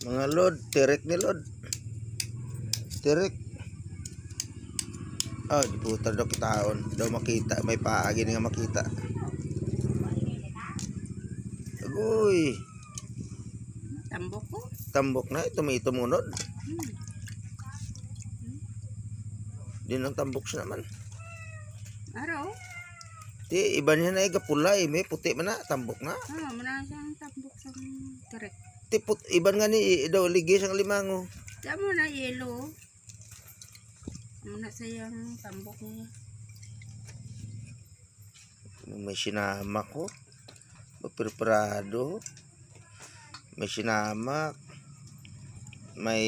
Mga lod, tirik ni lod. Tirik. Oh, di puta daw kitaon. Daw makita, may paagi nga makita. Agoy. Tambok ko. Tambok na ito, may tumunod. Din ang tambok siya naman. Araw. Di, iba niya na pula may puti man na, tambok na. Manasang tambok sa tirik. Ti, iban nga ni, daw ligis ang limango. Tama na yellow. Muna sayang tambok niya. May sinamak ko. Mapirprado. May sinamak. May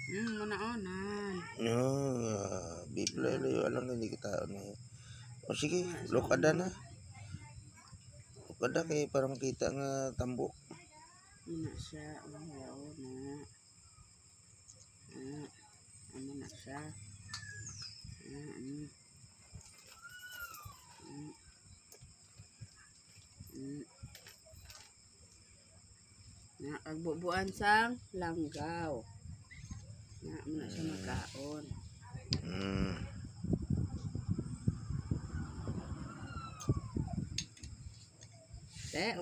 Muna-onan. Bibla layo alang hindi kita ano. O sige, lokada na. Lokada kay para makita nga tambok. Muna siya, ayaw na. Ano na siya. Agbubuan sang langgaw. Muna siya magkaon. Okay.